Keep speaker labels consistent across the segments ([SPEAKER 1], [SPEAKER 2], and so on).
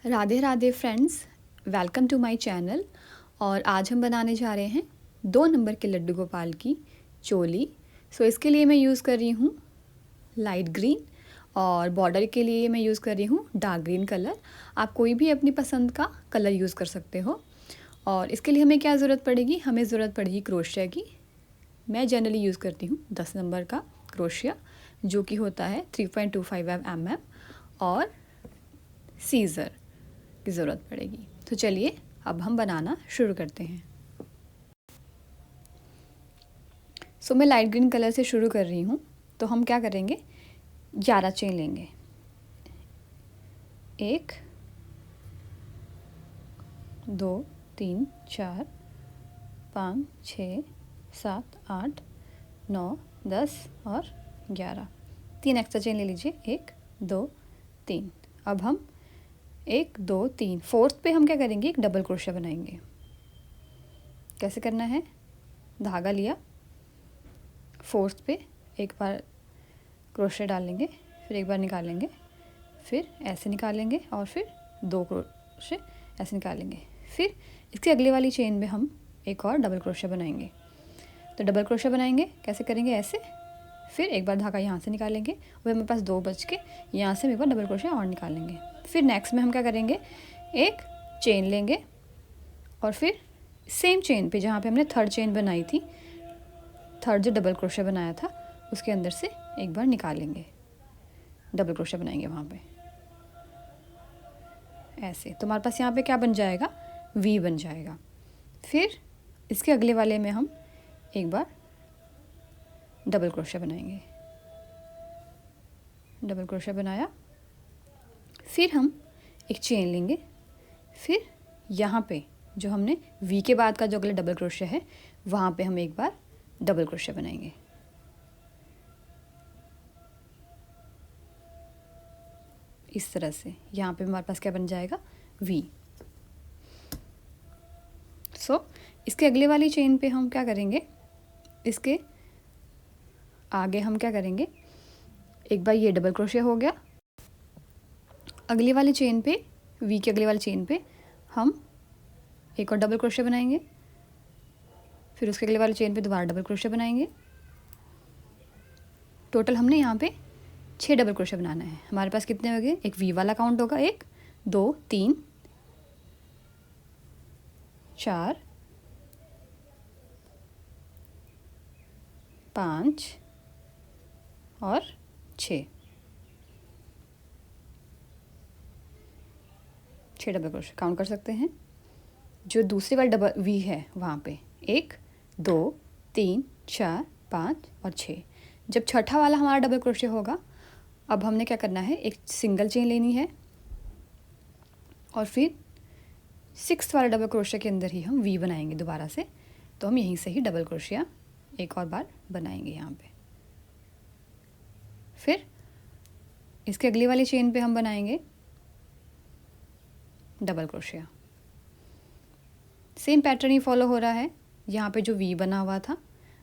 [SPEAKER 1] Radhe Radhe friends, welcome to my channel. और आज हम बनाने जा रहे हैं 2 नंबर के लड्डू गोपाल की चोली। इसके लिए मैं यूज़ कर रही हूँ लाइट ग्रीन और बॉर्डर के लिए मैं यूज़ कर रही हूँ डार्क ग्रीन कलर। आप कोई भी अपनी पसंद का कलर यूज़ कर सकते हो। और इसके लिए हमें क्या ज़रूरत पड़ेगी, हमें ज़रूरत पड़ेगी क्रोशिया की। मैं जनरली यूज़ करती हूँ 10 नंबर का क्रोशिया, जो कि होता है 3.25 mm, और सीज़र की ज़रूरत पड़ेगी। तो चलिए अब हम बनाना शुरू करते हैं। मैं लाइट ग्रीन कलर से शुरू कर रही हूँ। तो हम क्या करेंगे, 11 चेन लेंगे। 1 2 3 4 5 6 7 8 9 10 और 11। 3 एक्स्ट्रा चेन ले लीजिए, 1 2 3। अब हम 1 2 3 फोर्थ पे हम क्या करेंगे, एक डबल क्रोशिया बनाएंगे। कैसे करना है, धागा लिया, फोर्थ पे एक बार क्रोशिया डालेंगे, फिर एक बार निकालेंगे, फिर ऐसे निकालेंगे और फिर 2 क्रोशिया ऐसे निकालेंगे। फिर इसके अगले वाली चेन में हम एक और डबल क्रोशिया बनाएंगे। तो डबल क्रोशिया बनाएंगे, कैसे करेंगे, ऐसे, फिर एक बार धागा यहाँ से निकालेंगे, और मेरे पास 2 बच के यहाँ से एक बार डबल क्रोशिया और निकालेंगे। फिर नेक्स्ट में हम क्या करेंगे, एक चेन लेंगे और फिर सेम चेन पे जहाँ पे हमने थर्ड चेन बनाई थी, थर्ड जो डबल क्रोशिया बनाया था उसके अंदर से एक बार निकालेंगे, डबल क्रोशिया बनाएंगे वहाँ पे ऐसे। तो हमारे पास यहाँ पे क्या बन जाएगा, वी बन जाएगा। फिर इसके अगले वाले में हम एक बार डबल क्रोशिया बनाएंगे, डबल क्रोशिया बनाया, फिर हम एक चेन लेंगे, फिर यहाँ पे जो हमने वी के बाद का जो अगला डबल क्रोशिया है वहाँ पे हम एक बार डबल क्रोशिया बनाएंगे। इस तरह से यहाँ पे हमारे पास क्या बन जाएगा, वी। इसके अगले वाली चेन पे हम क्या करेंगे, इसके आगे हम क्या करेंगे, एक बार ये डबल क्रोशिया हो गया, अगली वाली चेन पे, वी के अगले वाली चेन पे हम एक और डबल क्रोशिया बनाएंगे, फिर उसके अगले वाली चेन पे दोबारा डबल क्रोशिया बनाएंगे। टोटल हमने यहाँ पे 6 डबल क्रोशिया बनाना है। हमारे पास कितने हो गए, एक वी वाला काउंट होगा, 1 2 3 4 5 और 6 डबल क्रोशिया काउंट कर सकते हैं। जो दूसरी वाली डबल वी है वहाँ पे 1 2 3 4 5 और 6। जब छठा वाला हमारा डबल क्रोशिया होगा, अब हमने क्या करना है, एक सिंगल चेन लेनी है और फिर 6th वाला डबल क्रोशिया के अंदर ही हम वी बनाएंगे दोबारा से। तो हम यहीं से ही डबल क्रोशिया एक और बार बनाएंगे यहाँ पे। फिर इसके अगली वाली चेन पे हम बनाएंगे डबल क्रोशिया। सेम पैटर्न ही फॉलो हो रहा है, यहाँ पे जो वी बना हुआ था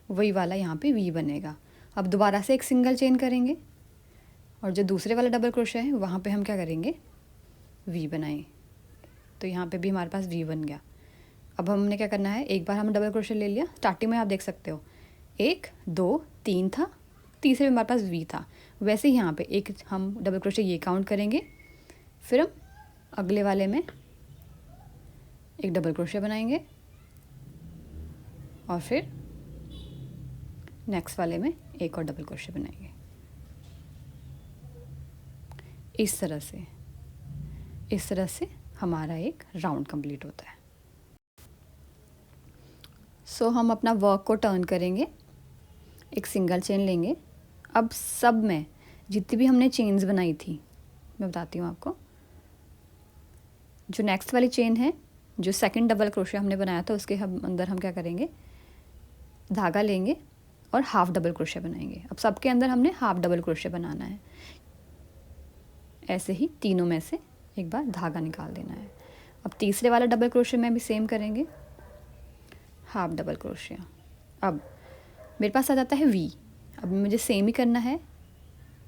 [SPEAKER 1] वही वाला यहाँ पे वी बनेगा। अब दोबारा से एक सिंगल चेन करेंगे और जो दूसरे वाला डबल क्रोशिया है वहाँ पे हम क्या करेंगे, वी बनाएं। तो यहाँ पे भी हमारे पास वी बन गया। अब हमने क्या करना है, एक बार हम डबल क्रोशिया ले लिया, स्टार्टिंग में आप देख सकते हो 1 2 3 था, तीसरे में हमारे पास वी था। वैसे ही यहाँ पे एक हम डबल क्रोशिया ये काउंट करेंगे, फिर हम अगले वाले में एक डबल क्रोशिया बनाएंगे और फिर नेक्स्ट वाले में एक और डबल क्रोशिया बनाएंगे। इस तरह से हमारा एक राउंड कंप्लीट होता है। हम अपना वर्क को टर्न करेंगे, एक सिंगल चेन लेंगे। अब सब में जितनी भी हमने चेन्स बनाई थी मैं बताती हूँ आपको। जो नेक्स्ट वाली चेन है, जो सेकंड डबल क्रोशिया हमने बनाया था उसके अंदर हम क्या करेंगे, धागा लेंगे और हाफ डबल क्रोशिया बनाएंगे। अब सबके अंदर हमने हाफ डबल क्रोशिया बनाना है। ऐसे ही तीनों में से एक बार धागा निकाल देना है। अब तीसरे वाला डबल क्रोशिया में भी सेम करेंगे, हाफ डबल क्रोशिया। अब मेरे पास आ जाता है वी। अब मुझे सेम ही करना है,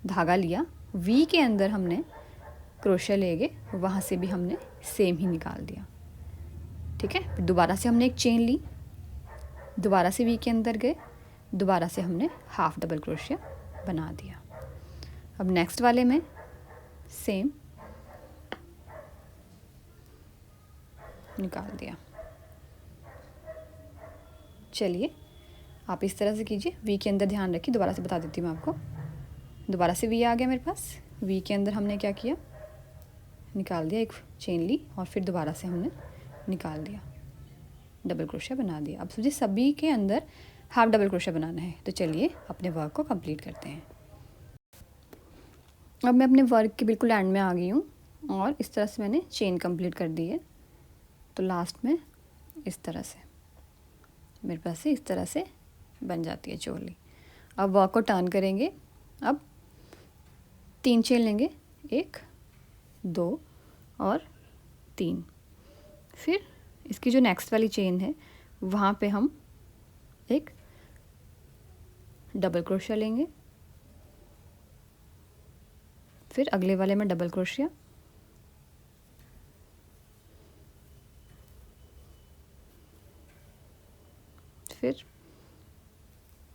[SPEAKER 1] धागा लिया, वी के अंदर हमने क्रोशिया ले गए, वहाँ से भी हमने सेम ही निकाल दिया। ठीक है, फिर दोबारा से हमने एक चेन ली, दोबारा से वी के अंदर गए, दोबारा से हमने हाफ डबल क्रोशिया बना दिया। अब नेक्स्ट वाले में सेम निकाल दिया। चलिए आप इस तरह से कीजिए, वी के अंदर ध्यान रखिए, दोबारा से बता देती हूँ मैं आपको। दोबारा से वी आ गया मेरे पास, वी के अंदर हमने क्या किया, निकाल दिया, एक चेन ली और फिर दोबारा से हमने निकाल दिया, डबल क्रोशिया बना दिया। अब सोचिए सभी के अंदर हाफ डबल क्रोशिया बनाना है, तो चलिए अपने वर्क को कंप्लीट करते हैं। अब मैं अपने वर्क के बिल्कुल एंड में आ गई हूँ और इस तरह से मैंने चेन कंप्लीट कर दी है। तो लास्ट में इस तरह से मेरे पास से इस तरह से बन जाती है चोली। अब वर्क को टर्न करेंगे, अब 3 चेन लेंगे, 1 2 और 3। फिर इसकी जो नेक्स्ट वाली चेन है वहाँ पे हम एक डबल क्रोशिया लेंगे, फिर अगले वाले में डबल क्रोशिया, फिर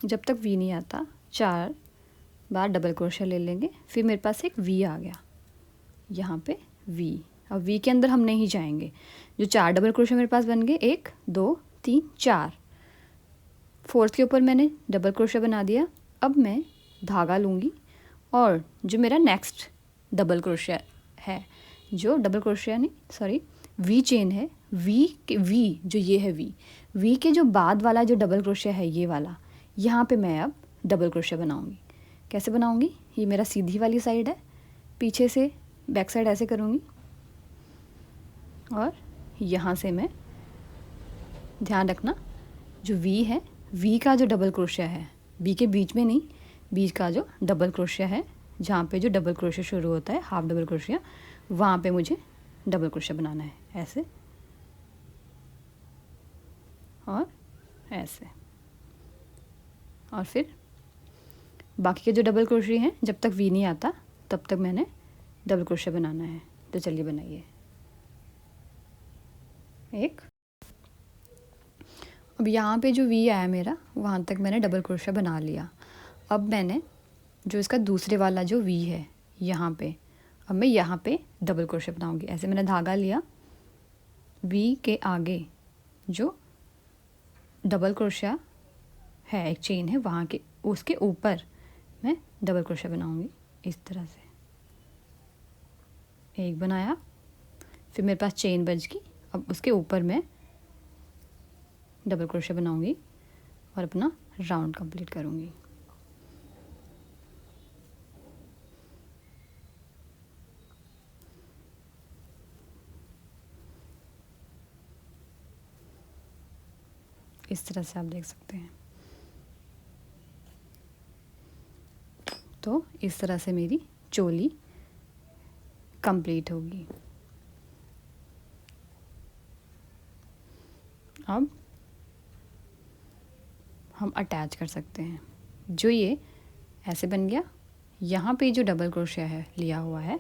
[SPEAKER 1] जब तक वी नहीं आता 4 बार डबल क्रोशिया ले लेंगे। फिर मेरे पास एक वी आ गया, यहाँ पे वी। अब वी के अंदर हम नहीं जाएंगे, जो 4 डबल क्रोशिया मेरे पास बन गए, 1 2 3 4, फोर्थ के ऊपर मैंने डबल क्रोशिया बना दिया। अब मैं धागा लूँगी और जो मेरा नेक्स्ट डबल क्रोशिया है, जो डबल क्रोशिया नहीं सॉरी वी चेन है, वी जो ये है वी के जो बाद वाला जो डबल क्रोशिया है ये वाला, यहाँ पे मैं अब डबल क्रोशिया बनाऊँगी। कैसे बनाऊँगी, ये मेरा सीधी वाली साइड है, पीछे से बैक साइड ऐसे करूँगी और यहाँ से मैं, ध्यान रखना जो वी है, वी का जो डबल क्रोशिया है, वी के बीच में नहीं, बीच का जो डबल क्रोशिया है, जहाँ पे जो डबल क्रोशिया शुरू होता है हाफ डबल क्रोशिया, वहाँ पे मुझे डबल क्रोशिया बनाना है, ऐसे और ऐसे। और फिर बाकी के जो डबल क्रोशिया हैं, जब तक वी नहीं आता तब तक मैंने डबल क्रोशिया बनाना है। तो चलिए बनाइए। एक, अब यहाँ पे जो वी आया मेरा, वहाँ तक मैंने डबल क्रोशिया बना लिया। अब मैंने जो इसका दूसरे वाला जो वी है यहाँ पे, अब मैं यहाँ पे डबल क्रोशिया बनाऊँगी। ऐसे मैंने धागा लिया, वी के आगे जो डबल क्रोशिया है, एक चेन है वहाँ के, उसके ऊपर मैं डबल क्रोशिया बनाऊँगी इस तरह से। एक बनाया, फिर मेरे पास चेन बच गई, अब उसके ऊपर मैं डबल क्रोशिया बनाऊँगी और अपना राउंड कंप्लीट करूँगी। इस तरह से आप देख सकते हैं। तो इस तरह से मेरी चोली कंप्लीट होगी। अब हम अटैच कर सकते हैं। जो ये ऐसे बन गया, यहाँ पे जो डबल क्रोशिया है लिया हुआ है,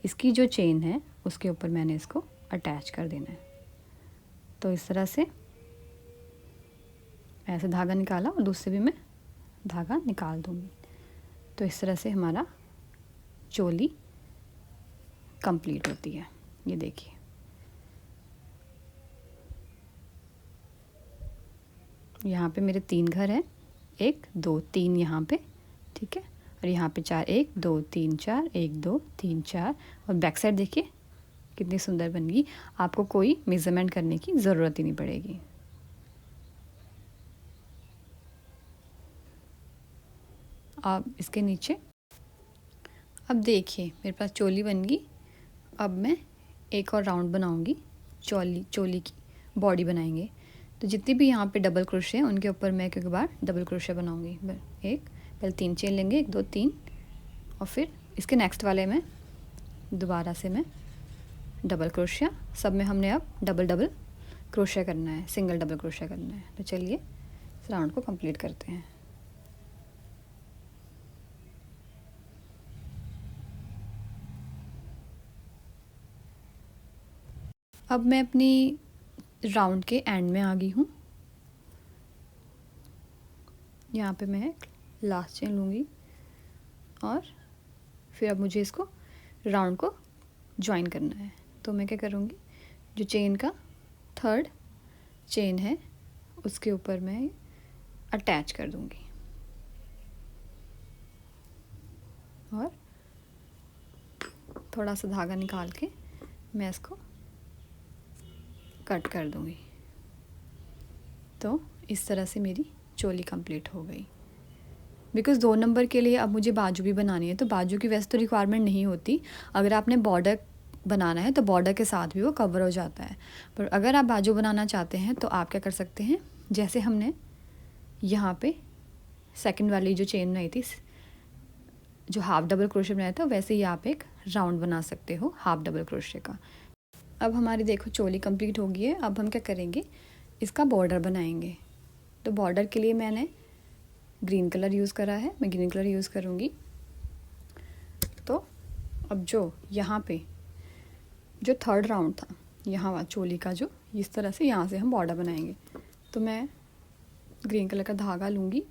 [SPEAKER 1] इसकी जो चेन है उसके ऊपर मैंने इसको अटैच कर देना है। तो इस तरह से ऐसे धागा निकाला और दूसरे भी मैं धागा निकाल दूँगी। तो इस तरह से हमारा चोली कंप्लीट होती है। ये देखिए, यहाँ पे मेरे 3 घर हैं, 1 2 3 यहाँ पे, ठीक है, और यहाँ पे 4, 1 2 3 4, 1 2 3 4। और बैक साइड देखिए कितनी सुंदर बन गई, आपको कोई मेज़रमेंट करने की ज़रूरत ही नहीं पड़ेगी। अब इसके नीचे, अब देखिए मेरे पास चोली बन गई। अब मैं एक और राउंड बनाऊंगी, चोली की बॉडी बनाएंगे। तो जितनी भी यहाँ पे डबल क्रोशिया हैं उनके ऊपर मैं एक बार डबल क्रोशिया बनाऊंगी। पहले 3 चेन लेंगे, 1 2 3, और फिर इसके नेक्स्ट वाले में दोबारा से मैं डबल क्रोशिया। सब में हमने अब डबल डबल क्रोशिया करना है, सिंगल डबल क्रोशिया करना है। तो चलिए इस राउंड को कंप्लीट करते हैं। अब मैं अपनी राउंड के एंड में आ गई हूँ। यहाँ पे मैं लास्ट चेन लूँगी और फिर अब मुझे इसको राउंड को ज्वाइन करना है। तो मैं क्या करूँगी, जो चेन का थर्ड चेन है उसके ऊपर मैं अटैच कर दूँगी और थोड़ा सा धागा निकाल के मैं इसको कट कर दूँगी। तो इस तरह से मेरी चोली कंप्लीट हो गई। बिकॉज़ 2 नंबर के लिए अब मुझे बाजू भी बनानी है, तो बाजू की वैसे तो रिक्वायरमेंट नहीं होती। अगर आपने बॉर्डर बनाना है तो बॉर्डर के साथ भी वो कवर हो जाता है। पर अगर आप बाजू बनाना चाहते हैं तो आप क्या कर सकते हैं, जैसे हमने यहाँ पे सेकंड वाली जो चेन बनाई थी, जो हाफ डबल क्रोशे बनाया था, वैसे ही आप एक राउंड बना सकते हो हाफ डबल क्रोशे का। अब हमारी देखो चोली कंप्लीट हो गई है। अब हम क्या करेंगे, इसका बॉर्डर बनाएंगे। तो बॉर्डर के लिए मैंने ग्रीन कलर यूज़ करा है, मैं ग्रीन कलर यूज़ करूँगी। तो अब जो यहाँ पे जो थर्ड राउंड था, यहाँ चोली का जो इस तरह से यहाँ से हम बॉर्डर बनाएंगे। तो मैं ग्रीन कलर का धागा लूँगी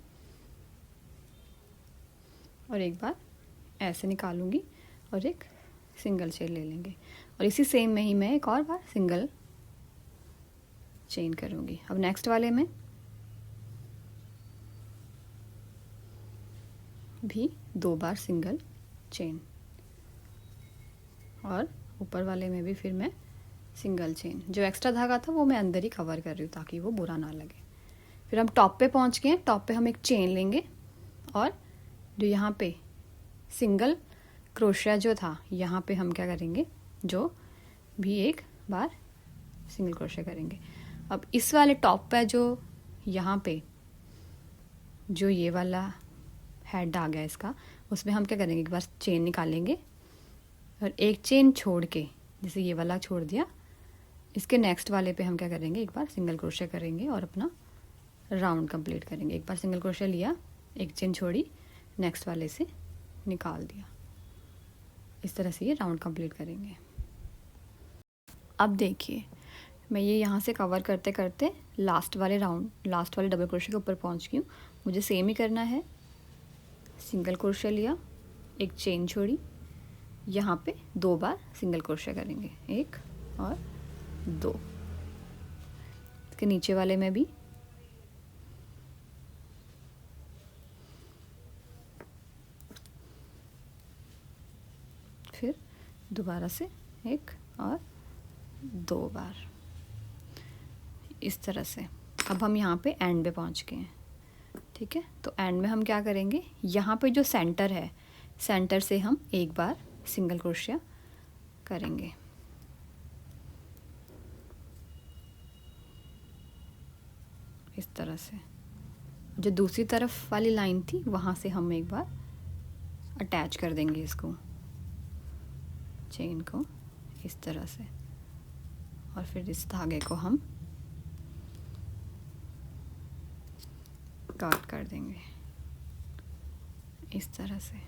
[SPEAKER 1] और एक बार ऐसे निकालूंगी और एक सिंगल चेन ले लेंगे और इसी सेम में ही मैं एक और बार सिंगल चेन करूँगी। अब नेक्स्ट वाले में भी 2 बार सिंगल चेन और ऊपर वाले में भी फिर मैं सिंगल चेन। जो एक्स्ट्रा धागा था वो मैं अंदर ही कवर कर रही हूँ ताकि वो बुरा ना लगे। फिर हम टॉप पे पहुँच गए हैं। टॉप पे हम एक चेन लेंगे और जो यहाँ पे सिंगल क्रोशिया जो था, यहाँ पे हम क्या करेंगे, जो भी एक बार सिंगल क्रोशिया करेंगे। अब इस वाले टॉप पे जो यहाँ पे जो ये वाला हेड आ गया इसका, उसमें हम क्या करेंगे, एक बार चेन निकालेंगे और एक चेन छोड़ के, जैसे ये वाला छोड़ दिया, इसके नेक्स्ट वाले पे हम क्या करेंगे, एक बार सिंगल क्रोशिया करेंगे और अपना राउंड कंप्लीट करेंगे। एक बार सिंगल क्रोशिया लिया, एक चेन छोड़ी, नेक्स्ट वाले से निकाल दिया। इस तरह से ये राउंड कंप्लीट करेंगे। अब देखिए मैं ये यहाँ से कवर करते करते लास्ट वाले डबल क्रोशिया के ऊपर पहुँच गई हूँ। मुझे सेम ही करना है। सिंगल क्रोशिया लिया, एक चेन छोड़ी, यहाँ पे 2 बार सिंगल क्रोशिया करेंगे, 1 और 2। इसके नीचे वाले में भी फिर दोबारा से 1 और 2 बार, इस तरह से। अब हम यहाँ पे एंड पे पहुँच गए हैं, ठीक है। तो एंड में हम क्या करेंगे, यहाँ पे जो सेंटर है, सेंटर से हम एक बार सिंगल क्रोशिया करेंगे। इस तरह से जो दूसरी तरफ वाली लाइन थी वहाँ से हम एक बार अटैच कर देंगे इसको, चेन को, इस तरह से। और फिर इस धागे को हम काट कर देंगे इस तरह से।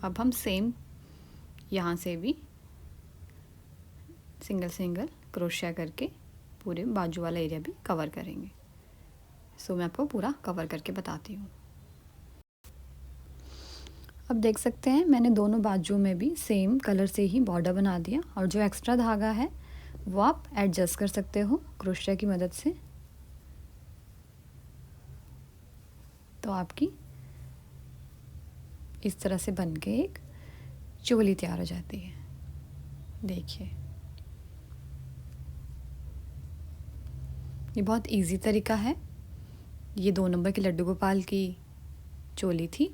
[SPEAKER 1] अब हम सेम यहाँ से भी सिंगल क्रोशिया करके पूरे बाजू वाला एरिया भी कवर करेंगे। सो मैं आपको पूरा कवर करके बताती हूँ। अब देख सकते हैं मैंने दोनों बाजू में भी सेम कलर से ही बॉर्डर बना दिया और जो एक्स्ट्रा धागा है वो आप एडजस्ट कर सकते हो क्रोशिया की मदद से। तो आपकी इस तरह से बन के एक चोली तैयार हो जाती है। देखिए ये बहुत इजी तरीका है। ये 2 नंबर के लड्डू गोपाल की चोली थी।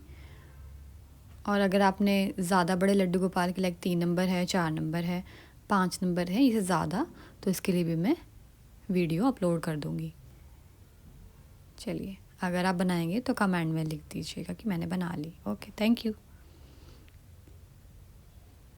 [SPEAKER 1] और अगर आपने ज़्यादा बड़े लड्डू गोपाल के, लाइक 3 नंबर है, 4 नंबर है, 5 नंबर है, इससे ज़्यादा, तो इसके लिए भी मैं वीडियो अपलोड कर दूँगी। चलिए अगर आप बनाएंगे तो कमेंट में लिख दीजिएगा कि मैंने बना ली। Okay, thank you.